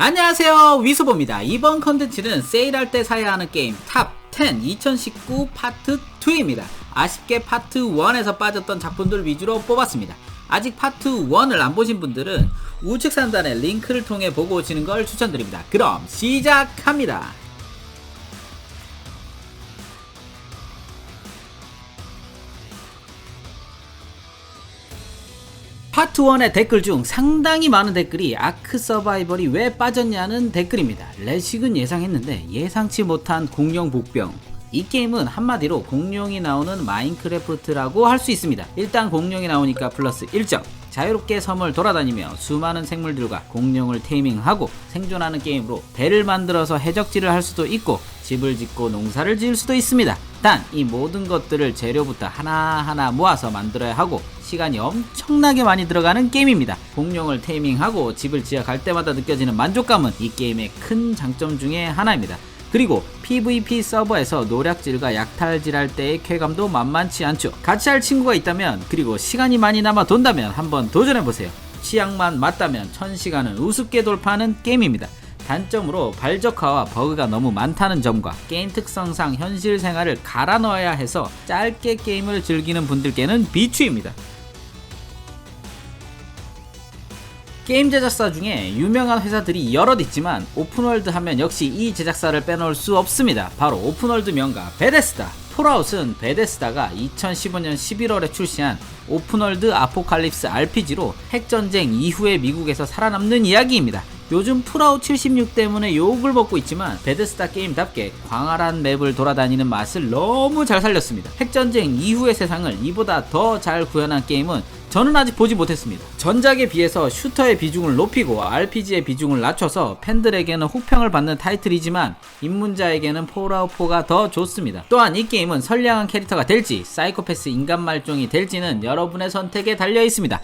안녕하세요, 위수보입니다. 이번 컨텐츠는 세일할 때 사야 하는 게임 탑 10 2019 파트 2입니다. 아쉽게 파트 1에서 빠졌던 작품들 위주로 뽑았습니다. 아직 파트 1을 안 보신 분들은 우측 상단의 링크를 통해 보고 오시는 걸 추천드립니다. 그럼 시작합니다. 파트 1의 댓글 중 상당히 많은 댓글이 아크 서바이벌이 왜 빠졌냐는 댓글입니다. 레식은 예상했는데 예상치 못한 공룡 복병. 이 게임은 한마디로 공룡이 나오는 마인크래프트라고 할 수 있습니다. 일단 공룡이 나오니까 플러스 1점. 자유롭게 섬을 돌아다니며 수많은 생물들과 공룡을 테이밍하고 생존하는 게임으로 배를 만들어서 해적질을 할 수도 있고 집을 짓고 농사를 지을 수도 있습니다. 단 이 모든 것들을 재료부터 하나하나 모아서 만들어야 하고 시간이 엄청나게 많이 들어가는 게임입니다. 공룡을 테이밍하고 집을 지어갈 때마다 느껴지는 만족감은 이 게임의 큰 장점 중에 하나입니다. 그리고 PVP 서버에서 노략질과 약탈질할 때의 쾌감도 만만치 않죠. 같이 할 친구가 있다면, 그리고 시간이 많이 남아 돈다면 한번 도전해보세요. 취향만 맞다면 1000시간은 우습게 돌파하는 게임입니다. 단점으로 발적화와 버그가 너무 많다는 점과 게임 특성상 현실 생활을 갈아 넣어야 해서 짧게 게임을 즐기는 분들께는 비추입니다. 게임 제작사 중에 유명한 회사들이 여럿 있지만 오픈월드 하면 역시 이 제작사를 빼놓을 수 없습니다. 바로 오픈월드 명가 베데스다. 폴아웃은 베데스다가 2015년 11월에 출시한 오픈월드 아포칼립스 RPG로 핵전쟁 이후의 미국에서 살아남는 이야기입니다. 요즘 폴아웃 76 때문에 욕을 먹고 있지만 베데스다 게임답게 광활한 맵을 돌아다니는 맛을 너무 잘 살렸습니다. 핵전쟁 이후의 세상을 이보다 더 잘 구현한 게임은 저는 아직 보지 못했습니다. 전작에 비해서 슈터의 비중을 높이고 RPG의 비중을 낮춰서 팬들에게는 호평을 받는 타이틀이지만 입문자에게는 폴아웃4가 더 좋습니다. 또한 이 게임은 선량한 캐릭터가 될지 사이코패스 인간 말종이 될지는 여러분의 선택에 달려 있습니다.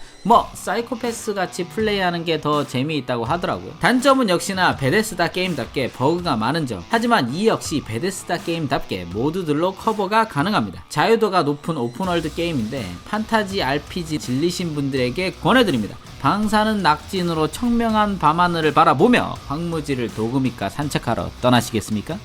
사이코패스 같이 플레이하는 게 더 재미있다고 하더라고요. 단점은 역시나 베데스다 게임답게 버그가 많은 점. 하지만 이 역시 베데스다 게임답게 모드들로 커버가 가능합니다. 자유도가 높은 오픈월드 게임인데 판타지 RPG 질리신 분들에게 권해드립니다. 방사능 낙진으로 청명한 밤하늘을 바라보며 황무지를 도구미가 산책하러 떠나시겠습니까?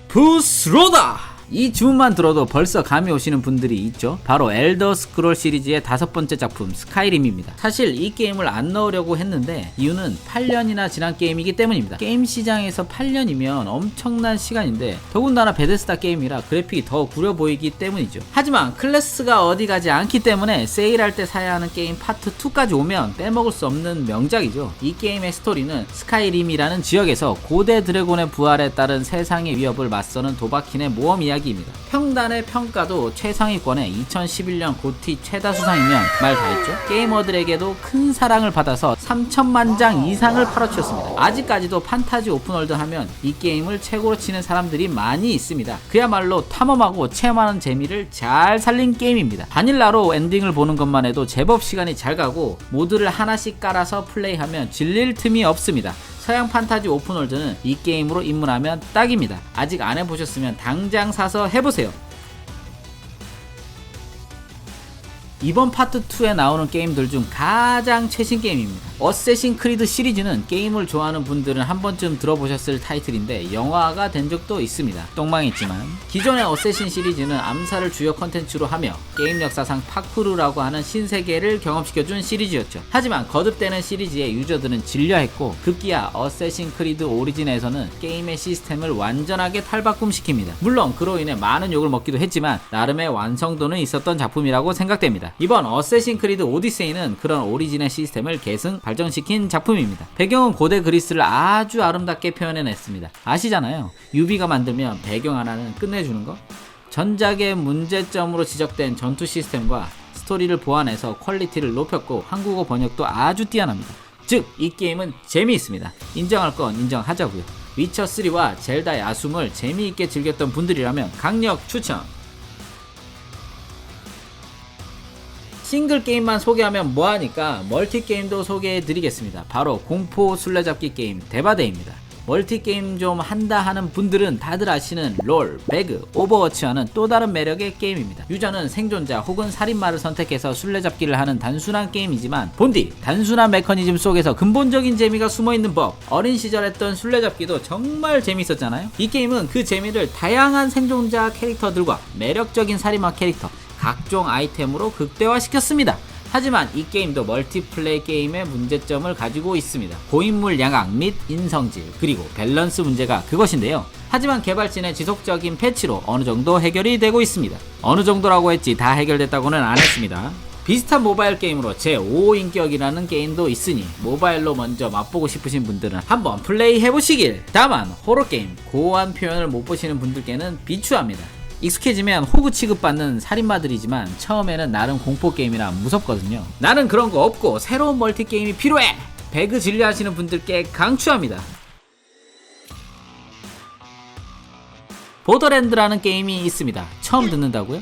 부스로다! 이 주문만 들어도 벌써 감이 오시는 분들이 있죠. 바로 엘더 스크롤 시리즈의 5번째 작품 스카이림입니다. 사실 이 게임을 안 넣으려고 했는데 이유는 8년이나 지난 게임이기 때문입니다. 게임 시장에서 8년이면 엄청난 시간인데 더군다나 베데스다 게임이라 그래픽이 더 구려 보이기 때문이죠. 하지만 클래스가 어디 가지 않기 때문에 세일할 때 사야 하는 게임 파트 2까지 오면 빼먹을 수 없는 명작이죠. 이 게임의 스토리는 스카이림이라는 지역에서 고대 드래곤의 부활에 따른 세상의 위협을 맞서는 도박킨의 모험 이야기 입니다. 평단의 평가도 최상위권에 2011년 고티 최다 수상이면 말 다 했죠. 게이머들에게도 큰 사랑을 받아서 3천만 장 이상을 팔아치웠습니다. 아직까지도 판타지 오픈월드 하면 이 게임을 최고로 치는 사람들이 많이 있습니다. 그야말로 탐험하고 체험하는 재미를 잘 살린 게임입니다. 바닐라로 엔딩을 보는 것만 해도 제법 시간이 잘 가고 모드를 하나씩 깔아서 플레이하면 질릴 틈이 없습니다. 서양 판타지 오픈월드는 이 게임으로 입문하면 딱입니다. 아직 안 해보셨으면 당장 사서 해보세요. 이번 파트 2에 나오는 게임들 중 가장 최신 게임입니다. 어쌔신 크리드 시리즈는 게임을 좋아하는 분들은 한 번쯤 들어보셨을 타이틀인데 영화가 된 적도 있습니다. 똥망했지만 기존의 어쌔신 시리즈는 암살을 주요 컨텐츠로 하며 게임 역사상 파쿠르라고 하는 신세계를 경험시켜준 시리즈였죠. 하지만 거듭되는 시리즈의 유저들은 질려했고 급기야 어쌔신 크리드 오리진에서는 게임의 시스템을 완전하게 탈바꿈시킵니다. 물론 그로 인해 많은 욕을 먹기도 했지만 나름의 완성도는 있었던 작품이라고 생각됩니다. 이번 어쌔신 크리드 오디세이는 그런 오리진의 시스템을 계승 발전시킨 작품입니다. 배경은 고대 그리스를 아주 아름답게 표현해냈습니다. 아시잖아요. 유비가 만들면 배경 하나는 끝내주는 거? 전작의 문제점으로 지적된 전투 시스템과 스토리를 보완해서 퀄리티를 높였고 한국어 번역도 아주 뛰어납니다. 즉, 이 게임은 재미있습니다. 인정할 건 인정하자고요. 위쳐3와 젤다의 아숨을 재미있게 즐겼던 분들이라면 강력 추천! 싱글 게임만 소개하면 뭐하니까 멀티 게임도 소개해드리겠습니다. 바로 공포 술래잡기 게임 데바데이입니다. 멀티게임 좀 한다 하는 분들은 다들 아시는 롤, 배그, 오버워치와는 또 다른 매력의 게임입니다. 유저는 생존자 혹은 살인마를 선택해서 술래잡기를 하는 단순한 게임이지만 본디 단순한 메커니즘 속에서 근본적인 재미가 숨어있는 법. 어린 시절 했던 술래잡기도 정말 재밌었잖아요. 이 게임은 그 재미를 다양한 생존자 캐릭터들과 매력적인 살인마 캐릭터, 각종 아이템으로 극대화시켰습니다. 하지만 이 게임도 멀티플레이 게임의 문제점을 가지고 있습니다. 고인물 양악 및 인성질, 그리고 밸런스 문제가 그것인데요. 하지만 개발진의 지속적인 패치로 어느 정도 해결이 되고 있습니다. 어느 정도라고 했지 다 해결됐다고는 안 했습니다. 비슷한 모바일 게임으로 제5인격이라는 게임도 있으니 모바일로 먼저 맛보고 싶으신 분들은 한번 플레이 해보시길. 다만 호러게임, 고어한 표현을 못 보시는 분들께는 비추합니다. 익숙해지면 호구 취급받는 살인마들이지만 처음에는 나름 공포게임이라 무섭거든요. 나는 그런 거 없고 새로운 멀티게임이 필요해! 배그 진리하시는 분들께 강추합니다. 보더랜드라는 게임이 있습니다. 처음 듣는다고요?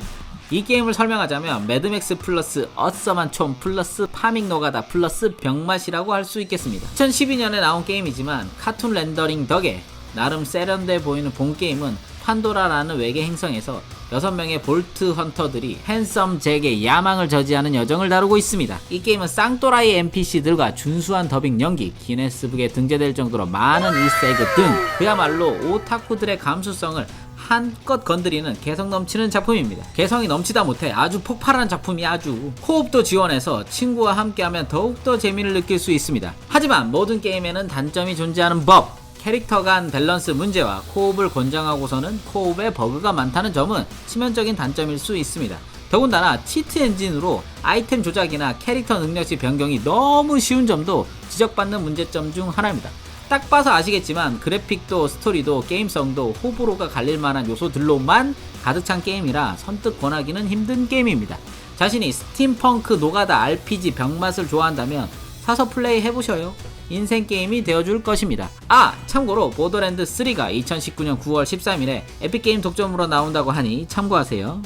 이 게임을 설명하자면 매드맥스 플러스 어썸한 총 플러스 파밍 노가다 플러스 병맛이라고 할 수 있겠습니다. 2012년에 나온 게임이지만 카툰 렌더링 덕에 나름 세련돼 보이는 본 게임은 판도라라는 외계 행성에서 6명의 볼트 헌터들이 핸섬 잭의 야망을 저지하는 여정을 다루고 있습니다. 이 게임은 쌍또라이 NPC들과 준수한 더빙 연기, 기네스북에 등재될 정도로 많은 이스터에그 등 그야말로 오타쿠들의 감수성을 한껏 건드리는 개성 넘치는 작품입니다. 개성이 넘치다 못해 아주 폭발한 작품이 아주 코옵도 지원해서 친구와 함께하면 더욱더 재미를 느낄 수 있습니다. 하지만 모든 게임에는 단점이 존재하는 법, 캐릭터 간 밸런스 문제와 코옵을 권장하고서는 코옵에 버그가 많다는 점은 치명적인 단점일 수 있습니다. 더군다나 치트 엔진으로 아이템 조작이나 캐릭터 능력치 변경이 너무 쉬운 점도 지적받는 문제점 중 하나입니다. 딱 봐서 아시겠지만 그래픽도 스토리도 게임성도 호불호가 갈릴 만한 요소들로만 가득 찬 게임이라 선뜻 권하기는 힘든 게임입니다. 자신이 스팀펑크 노가다 RPG 병맛을 좋아한다면 사서 플레이 해보셔요. 인생 게임이 되어줄 것입니다. 아, 참고로 보더랜드 3가 2019년 9월 13일에 에픽게임 독점으로 나온다고 하니 참고하세요.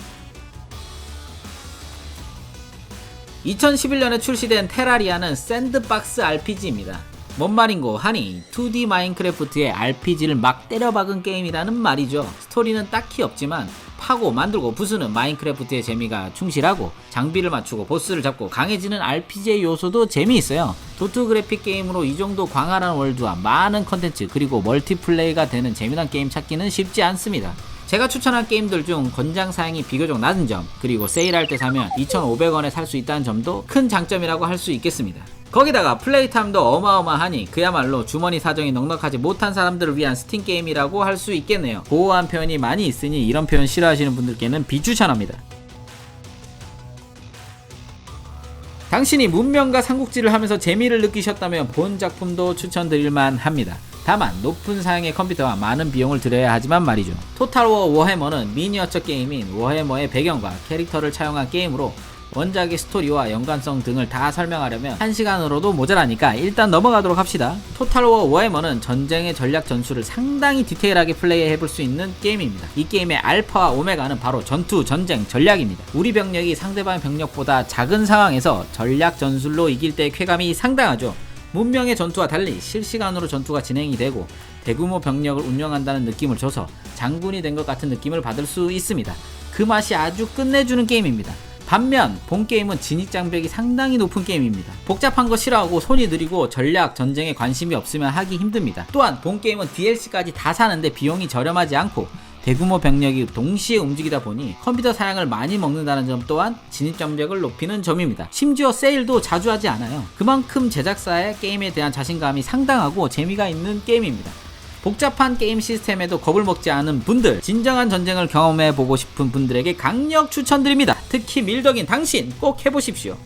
2011년에 출시된 테라리아는 샌드박스 RPG입니다. 뭔 말인고 하니 2D 마인크래프트의 RPG를 막 때려박은 게임이라는 말이죠. 스토리는 딱히 없지만 파고 만들고 부수는 마인크래프트의 재미가 충실하고 장비를 맞추고 보스를 잡고 강해지는 RPG의 요소도 재미있어요. 도트 그래픽 게임으로 이 정도 광활한 월드와 많은 컨텐츠 그리고 멀티플레이가 되는 재미난 게임 찾기는 쉽지 않습니다. 제가 추천한 게임들 중 권장 사양이 비교적 낮은 점, 그리고 세일할 때 사면 2,500원에 살 수 있다는 점도 큰 장점이라고 할 수 있겠습니다. 거기다가 플레이 타임도 어마어마하니 그야말로 주머니 사정이 넉넉하지 못한 사람들을 위한 스팀 게임이라고 할 수 있겠네요. 고어한 표현이 많이 있으니 이런 표현 싫어하시는 분들께는 비추천합니다. 당신이 문명과 삼국지를 하면서 재미를 느끼셨다면 본 작품도 추천드릴만 합니다. 다만 높은 사양의 컴퓨터와 많은 비용을 들여야 하지만 말이죠. 토탈워 워해머는 미니어처 게임인 워해머의 배경과 캐릭터를 차용한 게임으로 원작의 스토리와 연관성 등을 다 설명하려면 1시간으로도 모자라니까 일단 넘어가도록 합시다. 토탈워 워해머는 전쟁의 전략 전술을 상당히 디테일하게 플레이해볼 수 있는 게임입니다. 이 게임의 알파와 오메가는 바로 전투, 전쟁, 전략입니다. 우리 병력이 상대방 병력보다 작은 상황에서 전략 전술로 이길 때의 쾌감이 상당하죠. 문명의 전투와 달리 실시간으로 전투가 진행이 되고 대규모 병력을 운영한다는 느낌을 줘서 장군이 된 것 같은 느낌을 받을 수 있습니다. 그 맛이 아주 끝내주는 게임입니다. 반면 본 게임은 진입장벽이 상당히 높은 게임입니다. 복잡한 거 싫어하고 손이 느리고 전략, 전쟁에 관심이 없으면 하기 힘듭니다. 또한 본 게임은 DLC까지 다 사는데 비용이 저렴하지 않고 대규모 병력이 동시에 움직이다 보니 컴퓨터 사양을 많이 먹는다는 점 또한 진입장벽을 높이는 점입니다. 심지어 세일도 자주 하지 않아요. 그만큼 제작사의 게임에 대한 자신감이 상당하고 재미가 있는 게임입니다. 복잡한 게임 시스템에도 겁을 먹지 않은 분들, 진정한 전쟁을 경험해보고 싶은 분들에게 강력 추천드립니다. 특히 밀덕인 당신 꼭 해보십시오.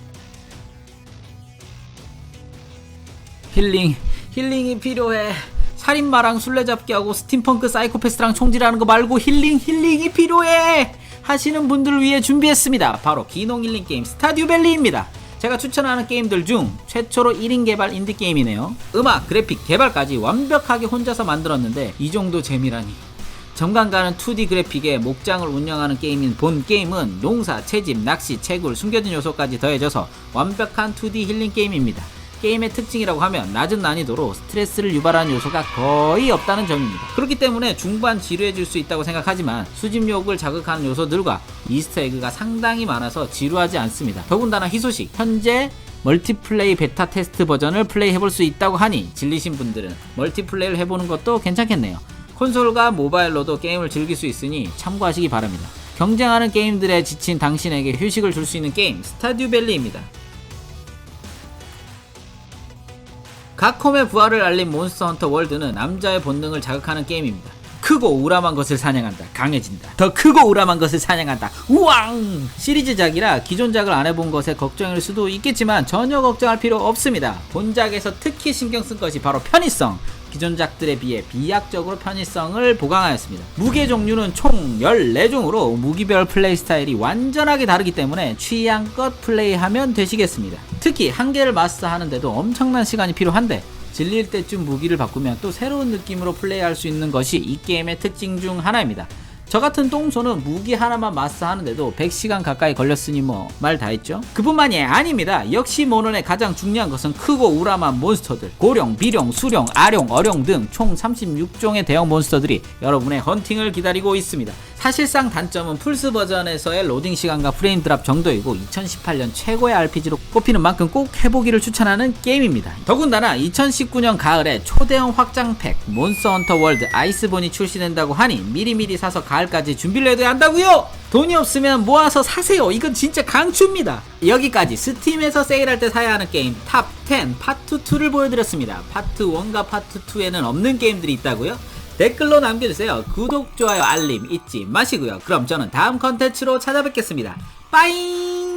힐링이 필요해. 살인마랑 술래잡기하고 스팀펑크 사이코패스랑 총질하는 거 말고 힐링이 필요해 하시는 분들을 위해 준비했습니다. 바로 기농 힐링 게임 스타듀밸리입니다. 제가 추천하는 게임들 중 최초로 1인 개발 인디게임이네요. 음악, 그래픽, 개발까지 완벽하게 혼자서 만들었는데 이 정도 재미라니. 정감 가는 2D 그래픽에 목장을 운영하는 게임인 본 게임은 농사, 채집, 낚시, 채굴, 숨겨진 요소까지 더해져서 완벽한 2D 힐링 게임입니다. 게임의 특징이라고 하면 낮은 난이도로 스트레스를 유발하는 요소가 거의 없다는 점입니다. 그렇기 때문에 중반 지루해질 수 있다고 생각하지만 수집욕을 자극하는 요소들과 이스터에그가 상당히 많아서 지루하지 않습니다. 더군다나 희소식, 현재 멀티플레이 베타 테스트 버전을 플레이해볼 수 있다고 하니 질리신 분들은 멀티플레이를 해보는 것도 괜찮겠네요. 콘솔과 모바일로도 게임을 즐길 수 있으니 참고하시기 바랍니다. 경쟁하는 게임들에 지친 당신에게 휴식을 줄 수 있는 게임 스타듀밸리입니다. 각홈의 부활을 알린 몬스터 헌터 월드는 남자의 본능을 자극하는 게임입니다. 크고 우람한 것을 사냥한다. 강해진다. 더 크고 우람한 것을 사냥한다. 우왕! 시리즈작이라 기존작을 안 해본 것에 걱정일 수도 있겠지만 전혀 걱정할 필요 없습니다. 본작에서 특히 신경 쓴 것이 바로 편의성. 기존작들에 비해 비약적으로 편의성을 보강하였습니다. 무게 종류는 총 14종으로 무기별 플레이 스타일이 완전하게 다르기 때문에 취향껏 플레이하면 되시겠습니다. 특히 한 개를 마스터하는데도 엄청난 시간이 필요한데 질릴 때쯤 무기를 바꾸면 또 새로운 느낌으로 플레이할 수 있는 것이 이 게임의 특징 중 하나입니다. 저 같은 똥소는 무기 하나만 마스터하는데도 100시간 가까이 걸렸으니 뭐 말 다 했죠? 그뿐만이 아닙니다. 역시 모논의 가장 중요한 것은 크고 우람한 몬스터들, 고령, 비룡, 수룡, 아룡, 어룡 등 총 36종의 대형 몬스터들이 여러분의 헌팅을 기다리고 있습니다. 사실상 단점은 플스 버전에서의 로딩 시간과 프레임 드랍 정도이고 2018년 최고의 RPG로 꼽히는 만큼 꼭 해보기를 추천하는 게임입니다. 더군다나 2019년 가을에 초대형 확장팩 몬스터 헌터 월드 아이스본이 출시된다고 하니 미리미리 사서 가을까지 준비를 해둬야 한다고요? 돈이 없으면 모아서 사세요. 이건 진짜 강추입니다. 여기까지 스팀에서 세일할 때 사야 하는 게임 탑 10 파트 2를 보여드렸습니다. 파트 1과 파트 2에는 없는 게임들이 있다고요? 댓글로 남겨주세요. 구독, 좋아요, 알림 잊지 마시고요. 그럼 저는 다음 컨텐츠로 찾아뵙겠습니다. 빠잉!